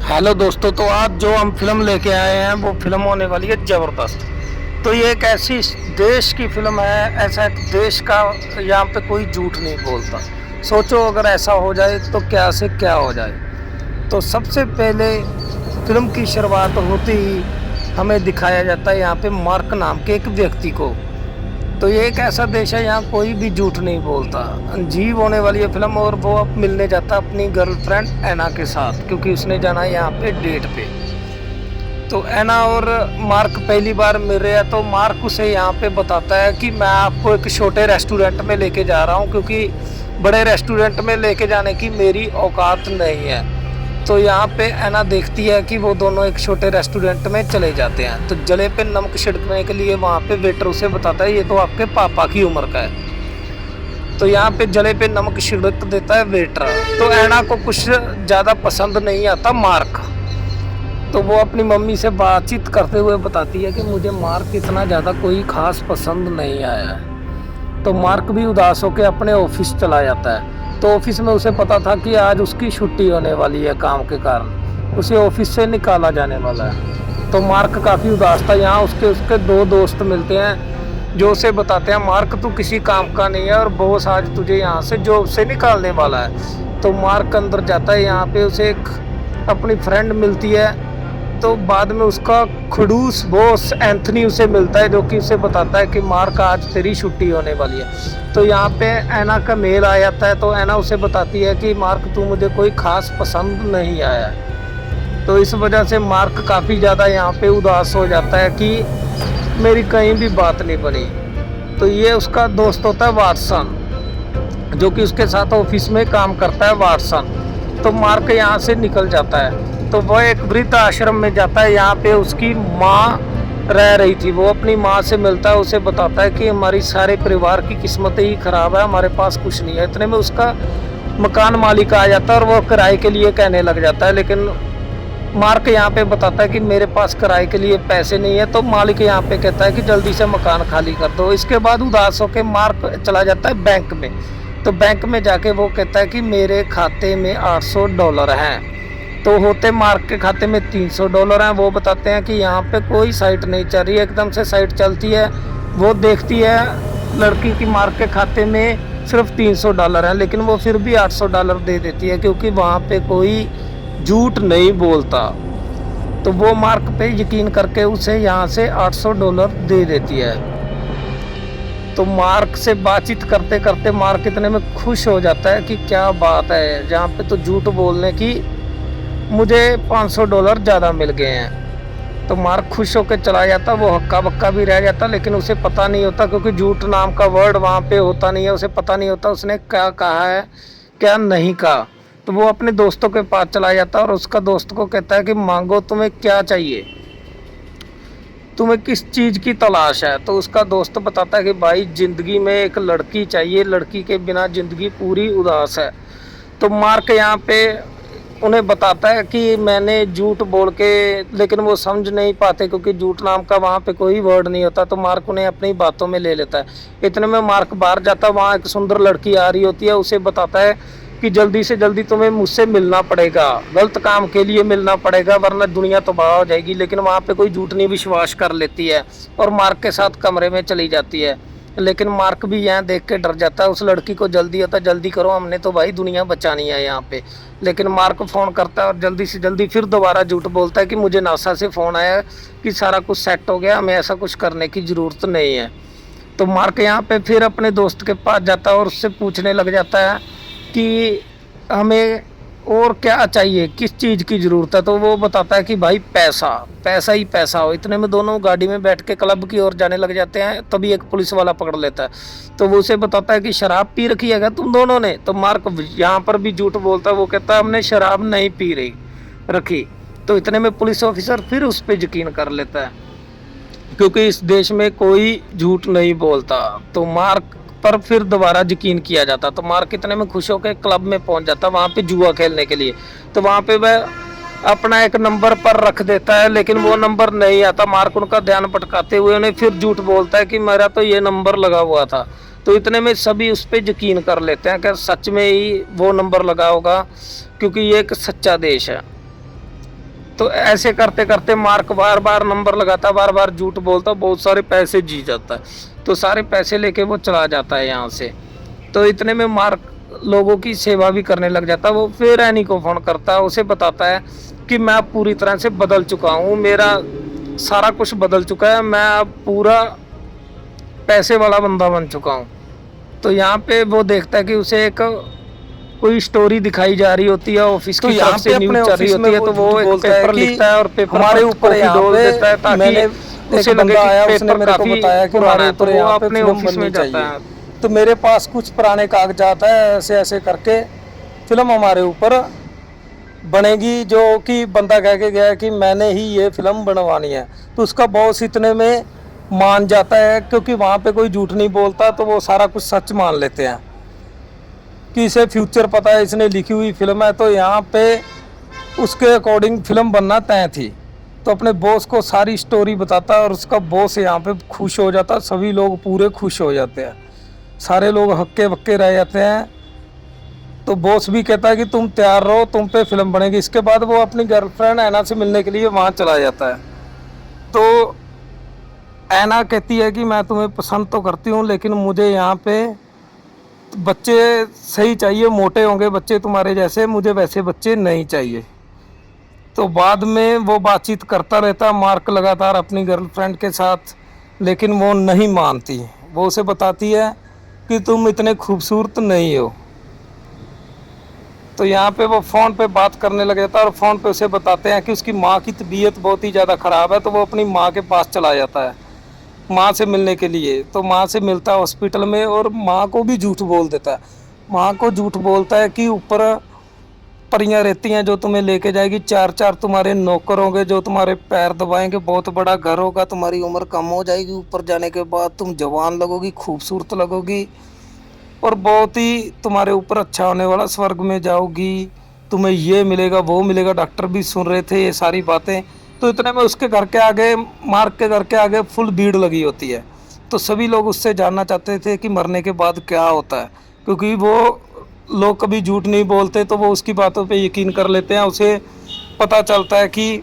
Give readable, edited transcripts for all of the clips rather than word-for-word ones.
Hello दोस्तों, तो आज जो हम फिल्म लेके आए हैं वो फिल्म होने वाली है ज़बरदस्त। तो ये एक ऐसी देश की फिल्म है, ऐसा एक देश का, यहाँ पे कोई झूठ नहीं बोलता। सोचो अगर ऐसा हो जाए तो क्या से क्या हो जाए। तो सबसे पहले फिल्म की शुरुआत होते ही हमें दिखाया जाता है यहाँ पे मार्क नाम के एक व्यक्ति को। तो ये एक ऐसा देश है यहाँ कोई भी झूठ नहीं बोलता। अजीब होने वाली है फिल्म। और वो अब मिलने जाता है अपनी गर्लफ्रेंड ऐना के साथ, क्योंकि उसने जाना है यहाँ पे डेट पे। तो ऐना और मार्क पहली बार मिल रहे हैं। तो मार्क उसे यहाँ पे बताता है कि मैं आपको एक छोटे रेस्टोरेंट में लेके जा रहा हूँ, क्योंकि बड़े रेस्टोरेंट में लेके जाने की मेरी औकात नहीं है। तो यहाँ पे ऐना देखती है कि वो दोनों एक छोटे रेस्टोरेंट में चले जाते हैं। तो जले पे नमक छिड़कने के लिए वहाँ पे वेटर उसे बताता है ये तो आपके पापा की उम्र का है। तो यहाँ पे जले पे नमक छिड़क देता है वेटर। तो ऐना को कुछ ज़्यादा पसंद नहीं आता मार्क। तो वो अपनी मम्मी से बातचीत करते हुए बताती है कि मुझे मार्क इतना ज़्यादा कोई ख़ास पसंद नहीं आया है। तो मार्क भी उदास होकर अपने ऑफिस चला जाता है। तो ऑफिस में उसे पता था कि आज उसकी छुट्टी होने वाली है, काम के कारण उसे ऑफिस से निकाला जाने वाला है। तो मार्क काफ़ी उदास था। यहाँ उसके उसके दो दोस्त मिलते हैं जो उसे बताते हैं मार्क तू किसी काम का नहीं है और बॉस आज तुझे यहाँ से जॉब से निकालने वाला है। तो मार्क अंदर जाता है। यहाँ पे उसे एक अपनी फ्रेंड मिलती है। तो बाद में उसका खड़ूस बॉस एंथनी उसे मिलता है, जो कि उसे बताता है कि मार्क आज तेरी छुट्टी होने वाली है। तो यहाँ पे ऐना का मेल आ जाता है। तो ऐना उसे बताती है कि मार्क तू मुझे कोई ख़ास पसंद नहीं आया। तो इस वजह से मार्क काफ़ी ज़्यादा यहाँ पे उदास हो जाता है कि मेरी कहीं भी बात नहीं बनी। तो ये उसका दोस्त होता है वाटसन, जो कि उसके साथ ऑफिस में काम करता है वाटसन। तो मार्क यहाँ से निकल जाता है। तो वह एक वृद्ध आश्रम में जाता है। यहाँ पे उसकी माँ रह रही थी। वो अपनी माँ से मिलता है, उसे बताता है कि हमारी सारे परिवार की किस्मत ही खराब है, हमारे पास कुछ नहीं है। इतने में उसका मकान मालिक आ जाता है और वो किराए के लिए कहने लग जाता है। लेकिन मार्क यहाँ पे बताता है कि मेरे पास किराए के लिए पैसे नहीं है। तो मालिक यहाँ पे कहता है कि जल्दी से मकान खाली कर दो। इसके बाद उदास होकर मार्क चला जाता है बैंक में। तो बैंक में जाके वो कहता है कि मेरे खाते में $800 हैं। तो होते मार्क के खाते में $300 हैं। वो बताते हैं कि यहाँ पे कोई साइट नहीं चल रही है। एकदम से साइट चलती है। वो देखती है लड़की की मार्क के खाते में सिर्फ $300 हैं, लेकिन वो फिर भी $800 दे देती है, क्योंकि वहाँ पे कोई झूठ नहीं बोलता। तो वो मार्क पे यकीन करके उसे यहाँ से $800 दे देती है। तो मार्क से बातचीत करते करते मार्क इतने में खुश हो जाता है कि क्या बात है, यहाँ पे तो झूठ बोलने की मुझे $500 ज़्यादा मिल गए हैं। तो मार्क खुश होकर चला जाता। वो हक्का बक्का भी रह जाता, लेकिन उसे पता नहीं होता, क्योंकि झूठ नाम का वर्ड वहाँ पे होता नहीं है। उसे पता नहीं होता उसने क्या कहा है क्या नहीं कहा। तो वो अपने दोस्तों के पास चला जाता और उसका दोस्त को कहता है कि मांगो, तुम्हें क्या चाहिए, तुम्हें किस चीज़ की तलाश है। तो उसका दोस्त बताता है कि भाई ज़िंदगी में एक लड़की चाहिए, लड़की के बिना ज़िंदगी पूरी उदास है। तो मार्क यहाँ पे उन्हें बताता है कि मैंने झूठ बोल के, लेकिन वो समझ नहीं पाते क्योंकि झूठ नाम का वहाँ पे कोई वर्ड नहीं होता। तो मार्क उन्हें अपनी बातों में ले लेता है। इतने में मार्क बाहर जाता है। वहाँ एक सुंदर लड़की आ रही होती है। उसे बताता है कि जल्दी से जल्दी तुम्हें मुझसे मिलना पड़ेगा, गलत काम के लिए मिलना पड़ेगा, वरना दुनिया तबाह हो जाएगी। लेकिन वहाँ पे कोई झूठ नहीं विश्वास कर लेती है और मार्क के साथ कमरे में चली जाती है। लेकिन मार्क भी यहाँ देख के डर जाता है। उस लड़की को जल्दी होता है, जल्दी करो, हमने तो भाई दुनिया बचानी है यहाँ पे। लेकिन मार्क फ़ोन करता है और जल्दी से जल्दी फिर दोबारा झूठ बोलता है कि मुझे नासा से फ़ोन आया कि सारा कुछ सेट हो गया, हमें ऐसा कुछ करने की ज़रूरत नहीं है। तो मार्क यहाँ पे फिर अपने दोस्त के पास जाता है और उससे पूछने लग जाता है कि हमें और क्या चाहिए, किस चीज़ की ज़रूरत है। तो वो बताता है कि भाई पैसा, पैसा ही पैसा हो। इतने में दोनों गाड़ी में बैठ के क्लब की ओर जाने लग जाते हैं। तभी एक पुलिस वाला पकड़ लेता है। तो वो उसे बताता है कि शराब पी रखी है क्या तुम दोनों ने। तो मार्क यहाँ पर भी झूठ बोलता है। वो कहता है हमने शराब नहीं पी रखी। तो इतने में पुलिस ऑफिसर फिर उस पर यकीन कर लेता है, क्योंकि इस देश में कोई झूठ नहीं बोलता। तो मार्क पर फिर दोबारा यकीन किया जाता। तो मार्क कितने में खुश होकर क्लब में पहुंच जाता, वहाँ पे जुआ खेलने के लिए। तो वहाँ पे वह अपना एक नंबर पर रख देता है, लेकिन वो नंबर नहीं आता। मार्क उनका ध्यान भटकाते हुए उन्हें फिर झूठ बोलता है कि मेरा तो ये नंबर लगा हुआ था। तो इतने में सभी उस पर यकीन कर लेते हैं कि सच में ही वो नंबर लगा होगा, क्योंकि ये एक सच्चा देश है। तो ऐसे करते करते मार्क बार बार नंबर लगाता, बार बार झूठ बोलता, बहुत सारे पैसे जी जाता है। तो सारे पैसे लेके वो चला जाता है यहाँ से। तो इतने में मार्क लोगों की सेवा भी करने लग जाता है। वो फिर एनी को फोन करता है, उसे बताता है कि मैं अब पूरी तरह से बदल चुका हूँ, मेरा सारा कुछ बदल चुका है, मैं अब पूरा पैसे वाला बंदा बन चुका हूँ। तो यहाँ पे वो देखता है कि उसे एक कोई स्टोरी दिखाई जा रही होती है, ऑफिस की तरफ से न्यूज़ चल रही होती है, तो वो एक पेपर लिखता है और पेपर हमारे ऊपर डोल देता है ताकि उसे लगे कि पेपर काफी पुराना है, तो वो अपने ऑफिस में जाता है। तो मेरे पास कुछ पुराने कागजात है, ऐसे ऐसे करके फिल्म हमारे ऊपर बनेगी, जो कि बंदा कह के गया कि मैंने ही ये फिल्म बनवानी है। तो उसका बॉस इतने में मान जाता है, क्योंकि वहाँ पे कोई झूठ नहीं बोलता, तो वो सारा कुछ सच मान लेते हैं कि इसे फ्यूचर पता है, इसने लिखी हुई फिल्म है। तो यहाँ पे उसके अकॉर्डिंग फिल्म बनना तय थी। तो अपने बॉस को सारी स्टोरी बताता है और उसका बॉस यहाँ पे खुश हो जाता है, सभी लोग पूरे खुश हो जाते हैं, सारे लोग हक्के बक्के रह जाते हैं। तो बॉस भी कहता है कि तुम तैयार रहो, तुम पे फिल्म बनेगी। इसके बाद वो अपनी गर्लफ्रेंड ऐना से मिलने के लिए वहाँ चला जाता है। तो ऐना कहती है कि मैं तुम्हें पसंद तो करती हूँ, लेकिन मुझे यहाँ पे बच्चे सही चाहिए, मोटे होंगे बच्चे तुम्हारे जैसे, मुझे वैसे बच्चे नहीं चाहिए। तो बाद में वो बातचीत करता रहता मार्क लगातार अपनी गर्लफ्रेंड के साथ, लेकिन वो नहीं मानती। वो उसे बताती है कि तुम इतने खूबसूरत नहीं हो। तो यहाँ पे वो फ़ोन पे बात करने लग जाता है और फ़ोन पे उसे बताते हैं कि उसकी माँ की तबीयत बहुत ही ज़्यादा ख़राब है। तो वो अपनी माँ के पास चला जाता है माँ से मिलने के लिए। तो माँ से मिलता है हॉस्पिटल में और माँ को भी झूठ बोल देता है। माँ को झूठ बोलता है कि ऊपर परियां रहती हैं जो तुम्हें लेके जाएगी, 4-4 तुम्हारे नौकर होंगे जो तुम्हारे पैर दबाएंगे, बहुत बड़ा घर होगा, तुम्हारी उम्र कम हो जाएगी, ऊपर जाने के बाद तुम जवान लगोगी, खूबसूरत लगोगी और बहुत ही तुम्हारे ऊपर अच्छा होने वाला, स्वर्ग में जाओगी, तुम्हें ये मिलेगा वो मिलेगा। डॉक्टर भी सुन रहे थे ये सारी बातें। तो इतने में उसके घर के आगे, मार्क के घर के आगे फुल भीड़ लगी होती है। तो सभी लोग उससे जानना चाहते थे कि मरने के बाद क्या होता है, क्योंकि वो लोग कभी झूठ नहीं बोलते, तो वो उसकी बातों पे यकीन कर लेते हैं। उसे पता चलता है कि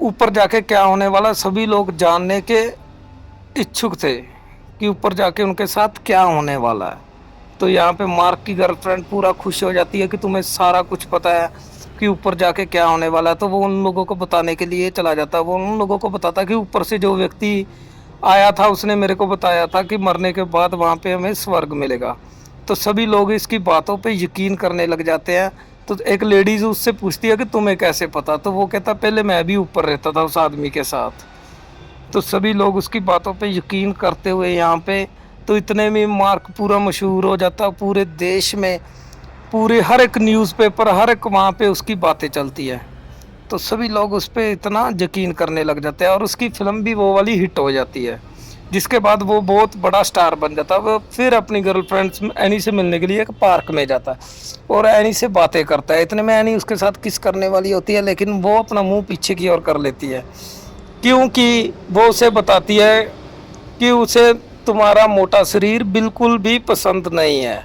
ऊपर जाके क्या होने वाला। सभी लोग जानने के इच्छुक थे कि ऊपर जाके उनके साथ क्या होने वाला है। तो यहाँ पे मार्क की गर्लफ्रेंड पूरा खुश हो जाती है कि तुम्हें सारा कुछ पता है कि ऊपर जाके क्या होने वाला है। तो वो उन लोगों को बताने के लिए चला जाता है। वो उन लोगों को बताता है कि ऊपर से जो व्यक्ति आया था उसने मेरे को बताया था कि मरने के बाद वहाँ पे हमें स्वर्ग मिलेगा। तो सभी लोग इसकी बातों पे यकीन करने लग जाते हैं। तो एक लेडीज़ उससे पूछती है कि तुम्हें कैसे पता। तो वो कहता पहले मैं भी ऊपर रहता था उस आदमी के साथ। तो सभी लोग उसकी बातों पे यकीन करते हुए यहाँ पे, तो इतने में मार्क पूरा मशहूर हो जाता, पूरे देश में, पूरे हर एक न्यूज़पेपर, हर एक वहाँ पे उसकी बातें चलती है। तो सभी लोग उस पर इतना यकीन करने लग जाते हैं और उसकी फ़िल्म भी वो वाली हिट हो जाती है, जिसके बाद वो बहुत बड़ा स्टार बन जाता है। वो फिर अपनी गर्लफ्रेंड एनी से मिलने के लिए एक पार्क में जाता है और एनी से बातें करता है। इतने में एनी उसके साथ किस करने वाली होती है, लेकिन वो अपना मुंह पीछे की ओर कर लेती है, क्योंकि वो उसे बताती है कि उसे तुम्हारा मोटा शरीर बिल्कुल भी पसंद नहीं है,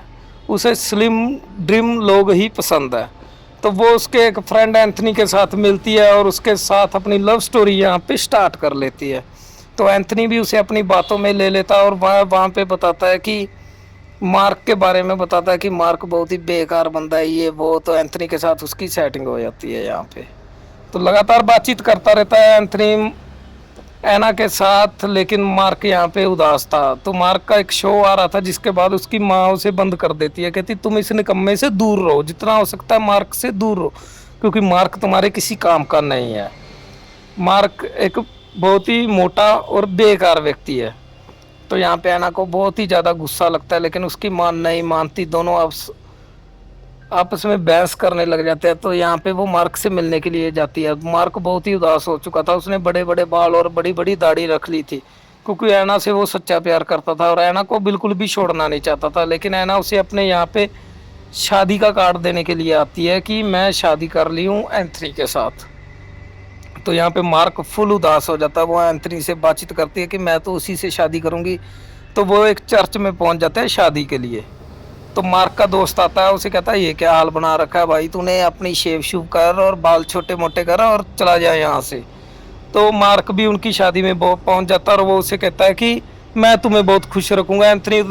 उसे स्लिम ड्रिम लोग ही पसंद है। तो वो उसके एक फ्रेंड एंथनी के साथ मिलती है और उसके साथ अपनी लव स्टोरी यहाँ पे स्टार्ट कर लेती है। तो एंथनी भी उसे अपनी बातों में ले लेता है और वहाँ पे बताता है कि मार्क के बारे में बताता है कि मार्क बहुत ही बेकार बंदा है ये वो। तो एंथनी के साथ उसकी सेटिंग हो जाती है यहाँ पे। तो लगातार बातचीत करता रहता है एंथनी ऐना के साथ, लेकिन मार्क यहाँ पे उदास था। तो मार्क का एक शो आ रहा था जिसके बाद उसकी माँ उसे बंद कर देती है, कहती तुम इस निकम्मे से दूर रहो, जितना हो सकता है मार्क से दूर रहो, क्योंकि मार्क तुम्हारे किसी काम का नहीं है। मार्क एक बहुत ही मोटा और बेकार व्यक्ति है। तो यहाँ पे ऐना को बहुत ही ज़्यादा गुस्सा लगता है, लेकिन उसकी माँ नहीं मानती। दोनों आपस में बहस करने लग जाते हैं। तो यहाँ पे वो मार्क से मिलने के लिए जाती है। मार्क बहुत ही उदास हो चुका था, उसने बड़े बड़े बाल और बड़ी बड़ी दाढ़ी रख ली थी, क्योंकि ऐना से वो सच्चा प्यार करता था और ऐना को बिल्कुल भी छोड़ना नहीं चाहता था। लेकिन ऐना उसे अपने यहाँ पे शादी का कार्ड देने के लिए आती है कि मैं शादी कर ली हूँ एंथनी के साथ। तो यहाँ पे मार्क फुल उदास हो जाता है। वो एंथनी से बातचीत करती है कि मैं तो उसी से शादी करूँगी। तो वो एक चर्च में पहुँच जाता है शादी के लिए। तो मार्क का दोस्त आता है, उसे कहता है ये क्या हाल बना रखा है भाई तूने, अपनी शेव शूव कर और बाल छोटे मोटे कर और चला जाए यहाँ से। तो मार्क भी उनकी शादी में पहुंच जाता है और वो उसे कहता है कि मैं तुम्हें बहुत खुश रखूंगा एंथनी।